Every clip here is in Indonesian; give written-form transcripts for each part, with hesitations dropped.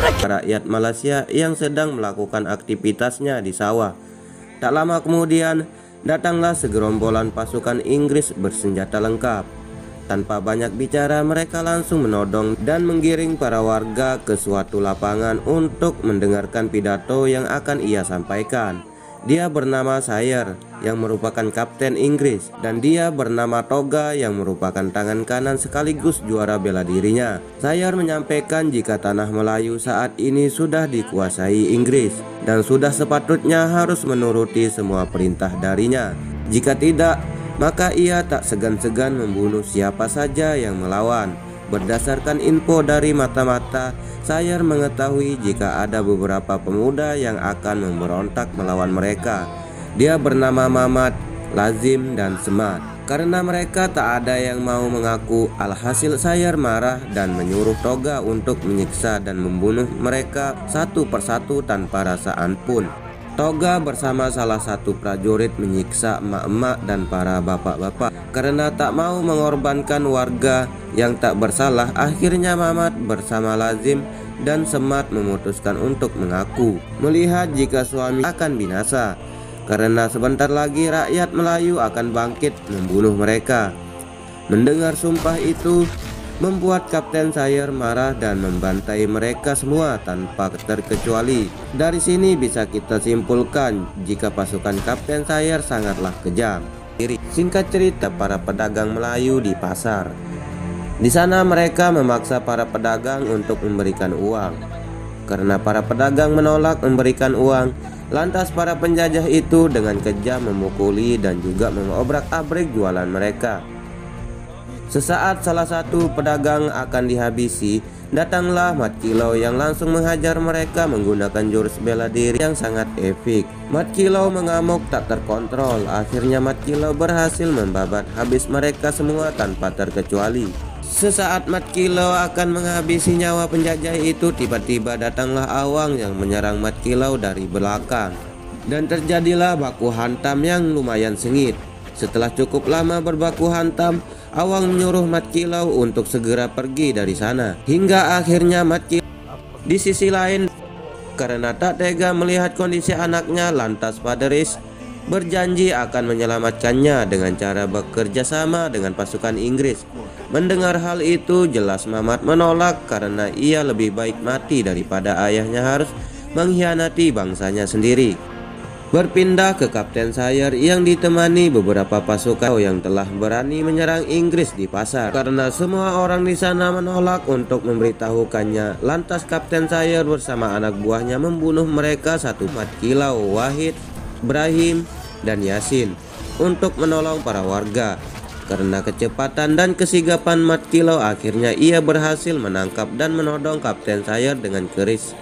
rakyat Malaysia yang sedang melakukan aktivitasnya di sawah. Tak lama kemudian, datanglah segerombolan pasukan Inggris bersenjata lengkap. Tanpa banyak bicara, mereka langsung menodong dan menggiring para warga ke suatu lapangan untuk mendengarkan pidato yang akan ia sampaikan. Dia bernama Sayer yang merupakan kapten Inggris, dan dia bernama Toga yang merupakan tangan kanan sekaligus juara bela dirinya. Sayer menyampaikan jika tanah Melayu saat ini sudah dikuasai Inggris dan sudah sepatutnya harus menuruti semua perintah darinya. Jika tidak, maka ia tak segan-segan membunuh siapa saja yang melawan. Berdasarkan info dari mata-mata, Sayer mengetahui jika ada beberapa pemuda yang akan memberontak melawan mereka. Dia bernama Mamat, Lazim, dan Semat. Karena mereka tak ada yang mau mengaku, alhasil Sayer marah dan menyuruh Toga untuk menyiksa dan membunuh mereka satu persatu tanpa rasa ampun. Toga bersama salah satu prajurit menyiksa emak-emak dan para bapak-bapak. Karena tak mau mengorbankan warga yang tak bersalah, akhirnya Mamat bersama Lazim dan Semat memutuskan untuk mengaku, melihat jika suami akan binasa, karena sebentar lagi rakyat Melayu akan bangkit membunuh mereka. Mendengar sumpah itu membuat Kapten Sayer marah dan membantai mereka semua tanpa terkecuali. Dari sini bisa kita simpulkan jika pasukan Kapten Sayer sangatlah kejam. Singkat cerita, para pedagang Melayu di pasar. Di sana mereka memaksa para pedagang untuk memberikan uang. Karena para pedagang menolak memberikan uang, lantas para penjajah itu dengan kejam memukuli dan juga mengobrak-abrik jualan mereka. Sesaat salah satu pedagang akan dihabisi, datanglah Mat Kilau yang langsung menghajar mereka menggunakan jurus bela diri yang sangat epik. Mat Kilau mengamuk tak terkontrol. Akhirnya Mat Kilau berhasil membabat habis mereka semua tanpa terkecuali. Sesaat Mat Kilau akan menghabisi nyawa penjajah itu, tiba-tiba datanglah Awang yang menyerang Mat Kilau dari belakang. Dan terjadilah baku hantam yang lumayan sengit. Setelah cukup lama berbaku hantam, Awang menyuruh Mat Kilau untuk segera pergi dari sana. Hingga akhirnya Mat Kilau di sisi lain, karena tak tega melihat kondisi anaknya, lantas Paderis berjanji akan menyelamatkannya dengan cara bekerja sama dengan pasukan Inggris. Mendengar hal itu, jelas Mamat menolak karena ia lebih baik mati daripada ayahnya harus mengkhianati bangsanya sendiri. Berpindah ke Kapten Sayer yang ditemani beberapa pasukan yang telah berani menyerang Inggris di pasar. Karena semua orang di sana menolak untuk memberitahukannya, lantas Kapten Sayer bersama anak buahnya membunuh mereka satu. Mat Kilau, Wahid, Ibrahim, dan Yasin untuk menolong para warga. Karena kecepatan dan kesigapan Mat Kilau, akhirnya ia berhasil menangkap dan menodong Kapten Sayer dengan keris.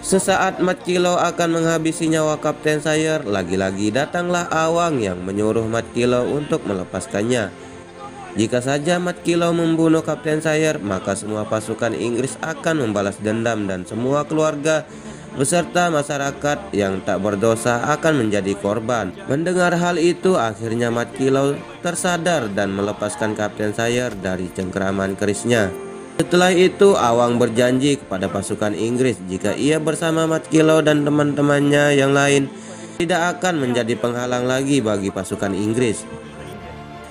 Sesaat Mat Kilau akan menghabisi nyawa Kapten Sayer, lagi-lagi datanglah Awang yang menyuruh Mat Kilau untuk melepaskannya. Jika saja Mat Kilau membunuh Kapten Sayer, maka semua pasukan Inggris akan membalas dendam dan semua keluarga beserta masyarakat yang tak berdosa akan menjadi korban. Mendengar hal itu, akhirnya Mat Kilau tersadar dan melepaskan Kapten Sayer dari cengkeraman kerisnya. Setelah itu, Awang berjanji kepada pasukan Inggris jika ia bersama Mat Kilau dan teman-temannya yang lain tidak akan menjadi penghalang lagi bagi pasukan Inggris.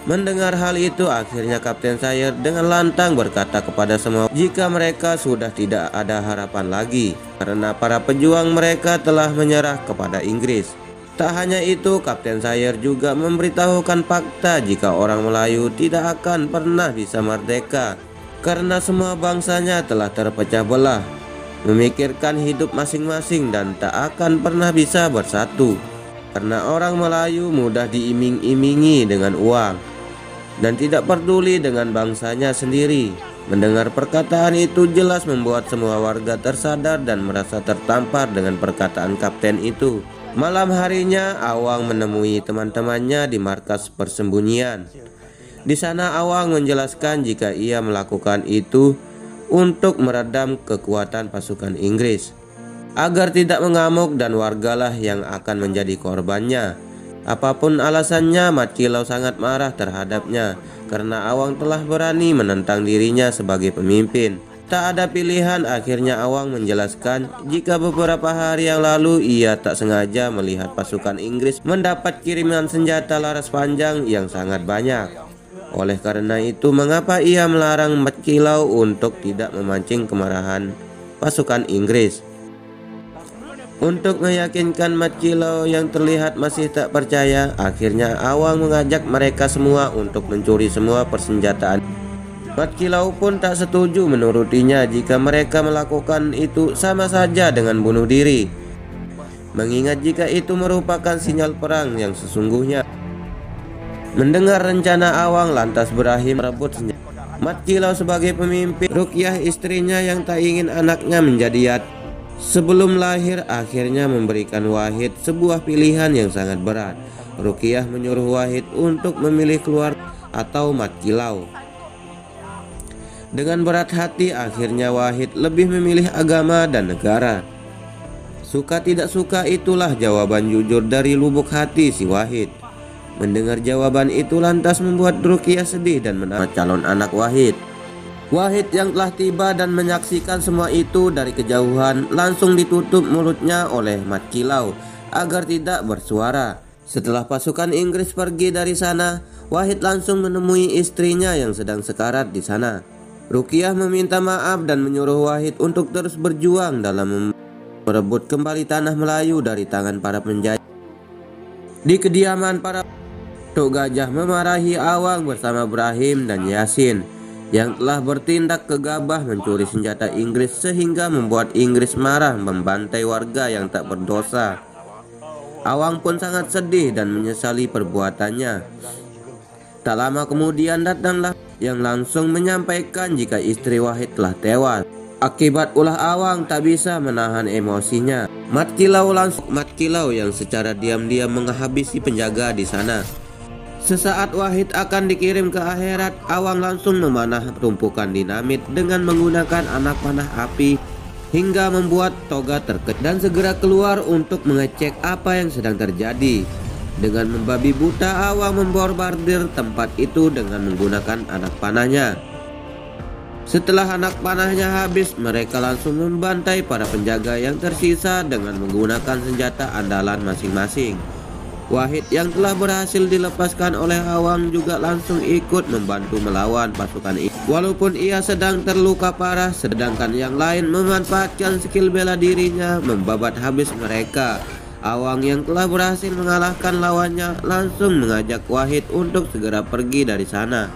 Mendengar hal itu, akhirnya Kapten Sayer dengan lantang berkata kepada semua jika mereka sudah tidak ada harapan lagi karena para pejuang mereka telah menyerah kepada Inggris. Tak hanya itu, Kapten Sayer juga memberitahukan fakta jika orang Melayu tidak akan pernah bisa merdeka karena semua bangsanya telah terpecah belah, memikirkan hidup masing-masing dan tak akan pernah bisa bersatu. Karena orang Melayu mudah diiming-imingi dengan uang dan tidak peduli dengan bangsanya sendiri. Mendengar perkataan itu jelas membuat semua warga tersadar dan merasa tertampar dengan perkataan kapten itu. Malam harinya, Awang menemui teman-temannya di markas persembunyian. Di sana Awang menjelaskan jika ia melakukan itu untuk meredam kekuatan pasukan Inggris agar tidak mengamuk dan wargalah yang akan menjadi korbannya. Apapun alasannya, Mat Kilau sangat marah terhadapnya karena Awang telah berani menentang dirinya sebagai pemimpin. Tak ada pilihan, akhirnya Awang menjelaskan jika beberapa hari yang lalu ia tak sengaja melihat pasukan Inggris mendapat kiriman senjata laras panjang yang sangat banyak. Oleh karena itu, mengapa ia melarang Mat Kilau untuk tidak memancing kemarahan pasukan Inggris? Untuk meyakinkan Mat Kilau yang terlihat masih tak percaya, akhirnya Awang mengajak mereka semua untuk mencuri semua persenjataan. Mat Kilau pun tak setuju menurutinya jika mereka melakukan itu sama saja dengan bunuh diri, mengingat jika itu merupakan sinyal perang yang sesungguhnya. Mendengar rencana Awang, lantas Brahim merebut senjata. Mat Kilau sebagai pemimpin, Ruqyah istrinya yang tak ingin anaknya menjadi yatim sebelum lahir akhirnya memberikan Wahid sebuah pilihan yang sangat berat. Ruqyah menyuruh Wahid untuk memilih keluar atau Mat Kilau. Dengan berat hati akhirnya Wahid lebih memilih agama dan negara. Suka tidak suka, itulah jawaban jujur dari lubuk hati si Wahid. Mendengar jawaban itu lantas membuat Ruqyah sedih dan menangis calon anak Wahid. Wahid yang telah tiba dan menyaksikan semua itu dari kejauhan langsung ditutup mulutnya oleh Mat Kilau agar tidak bersuara. Setelah pasukan Inggris pergi dari sana, Wahid langsung menemui istrinya yang sedang sekarat di sana. Ruqyah meminta maaf dan menyuruh Wahid untuk terus berjuang dalam merebut kembali tanah Melayu dari tangan para penjajah. Di kediaman para Tok Gajah memarahi Awang bersama Brahim dan Yasin yang telah bertindak gegabah mencuri senjata Inggris sehingga membuat Inggris marah membantai warga yang tak berdosa. Awang pun sangat sedih dan menyesali perbuatannya. Tak lama kemudian datanglah yang langsung menyampaikan jika istri Wahid telah tewas. Akibat ulah Awang tak bisa menahan emosinya. Mat Kilau yang secara diam-diam menghabisi penjaga di sana. Sesaat Wahid akan dikirim ke akhirat, Awang langsung memanah tumpukan dinamit dengan menggunakan anak panah api hingga membuat Toga terkejut dan segera keluar untuk mengecek apa yang sedang terjadi. Dengan membabi buta, Awang membombardir tempat itu dengan menggunakan anak panahnya. Setelah anak panahnya habis, mereka langsung membantai para penjaga yang tersisa dengan menggunakan senjata andalan masing-masing. Wahid yang telah berhasil dilepaskan oleh Awang juga langsung ikut membantu melawan pasukan ini. Walaupun ia sedang terluka parah, sedangkan yang lain memanfaatkan skill bela dirinya membabat habis mereka. Awang yang telah berhasil mengalahkan lawannya langsung mengajak Wahid untuk segera pergi dari sana,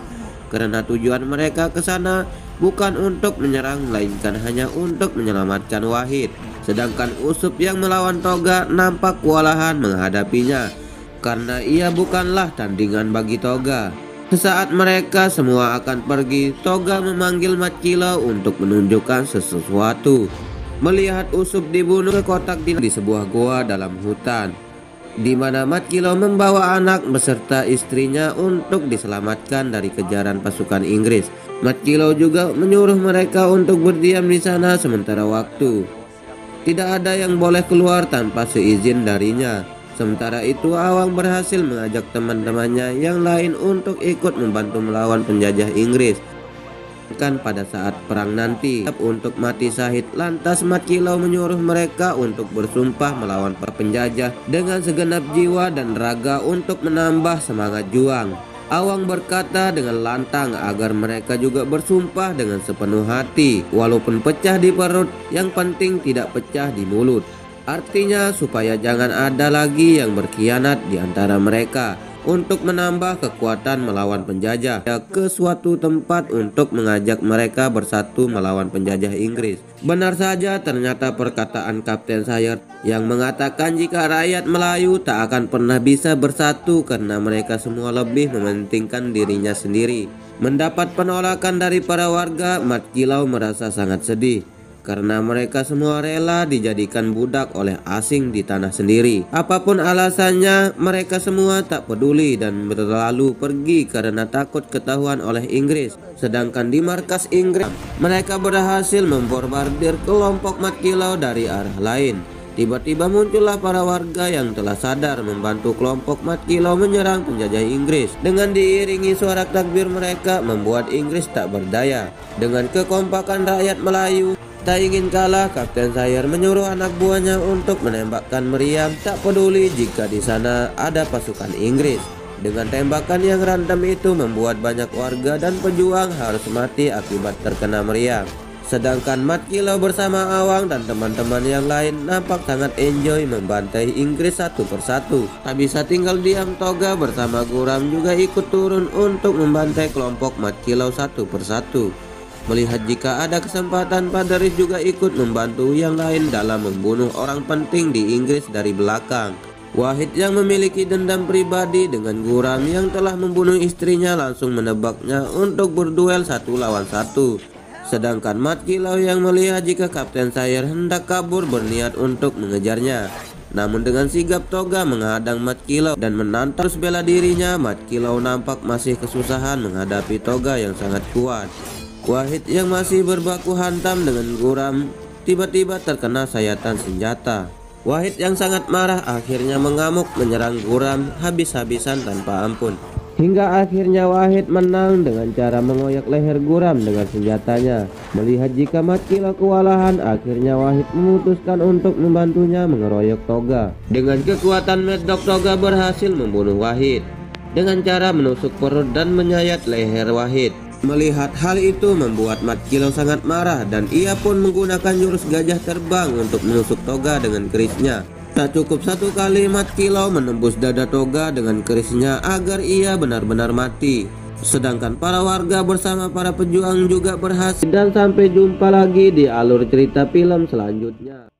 karena tujuan mereka ke sana bukan untuk menyerang melainkan hanya untuk menyelamatkan Wahid. Sedangkan Usup yang melawan Toga nampak kewalahan menghadapinya karena ia bukanlah tandingan bagi Toga. Sesaat mereka semua akan pergi, Toga memanggil Mat Kilau untuk menunjukkan sesuatu. Melihat Usup dibunuh ke kotak di sebuah goa dalam hutan, di mana Mat Kilau membawa anak beserta istrinya untuk diselamatkan dari kejaran pasukan Inggris. Mat Kilau juga menyuruh mereka untuk berdiam di sana sementara waktu. Tidak ada yang boleh keluar tanpa seizin darinya. Sementara itu Awang berhasil mengajak teman-temannya yang lain untuk ikut membantu melawan penjajah Inggris. Kan pada saat perang nanti untuk mati syahid, lantas Mat Kilau menyuruh mereka untuk bersumpah melawan para penjajah dengan segenap jiwa dan raga untuk menambah semangat juang. Awang berkata dengan lantang agar mereka juga bersumpah dengan sepenuh hati, walaupun pecah di perut, yang penting tidak pecah di mulut. Artinya supaya jangan ada lagi yang berkhianat di antara mereka, untuk menambah kekuatan melawan penjajah ke suatu tempat untuk mengajak mereka bersatu melawan penjajah Inggris. Benar saja ternyata perkataan Kapten Sayers yang mengatakan jika rakyat Melayu tak akan pernah bisa bersatu karena mereka semua lebih mementingkan dirinya sendiri. Mendapat penolakan dari para warga, Mat Kilau merasa sangat sedih karena mereka semua rela dijadikan budak oleh asing di tanah sendiri. Apapun alasannya, mereka semua tak peduli dan berlalu pergi karena takut ketahuan oleh Inggris. Sedangkan di markas Inggris, mereka berhasil membombardir kelompok Mat Kilau dari arah lain. Tiba-tiba muncullah para warga yang telah sadar membantu kelompok Mat Kilo menyerang penjajah Inggris. Dengan diiringi suara takbir mereka membuat Inggris tak berdaya. Dengan kekompakan rakyat Melayu, tak ingin kalah, Kapten Sayer menyuruh anak buahnya untuk menembakkan meriam, tak peduli jika di sana ada pasukan Inggris. Dengan tembakan yang random itu membuat banyak warga dan pejuang harus mati akibat terkena meriam. Sedangkan Mat Kilo bersama Awang dan teman-teman yang lain nampak sangat enjoy membantai Inggris satu persatu. Tak bisa tinggal diam, Toga bersama Guram juga ikut turun untuk membantai kelompok Mat Kilo satu persatu. Melihat jika ada kesempatan, Paderis juga ikut membantu yang lain dalam membunuh orang penting di Inggris dari belakang. Wahid yang memiliki dendam pribadi dengan Guram yang telah membunuh istrinya langsung menebaknya untuk berduel 1 lawan 1. Sedangkan Mat Kilo yang melihat jika Kapten Sayer hendak kabur berniat untuk mengejarnya. Namun dengan sigap Toga menghadang Mat Kilo dan menantang terus bela dirinya, Mat Kilo nampak masih kesusahan menghadapi Toga yang sangat kuat. Wahid yang masih berbaku hantam dengan Guram tiba-tiba terkena sayatan senjata. Wahid yang sangat marah akhirnya mengamuk menyerang Guram habis-habisan tanpa ampun. Hingga akhirnya Wahid menang dengan cara mengoyak leher Guram dengan senjatanya. Melihat jika Mat Kilo kewalahan, akhirnya Wahid memutuskan untuk membantunya mengeroyok Toga. Dengan kekuatan medok, Toga berhasil membunuh Wahid dengan cara menusuk perut dan menyayat leher Wahid. Melihat hal itu membuat Mat Kilo sangat marah dan ia pun menggunakan jurus gajah terbang untuk menusuk Toga dengan kerisnya. Tak cukup satu kali, Mat Kilo menembus dada Toga dengan kerisnya agar ia benar-benar mati. Sedangkan para warga bersama para pejuang juga berhasil. Dan sampai jumpa lagi di alur cerita film selanjutnya.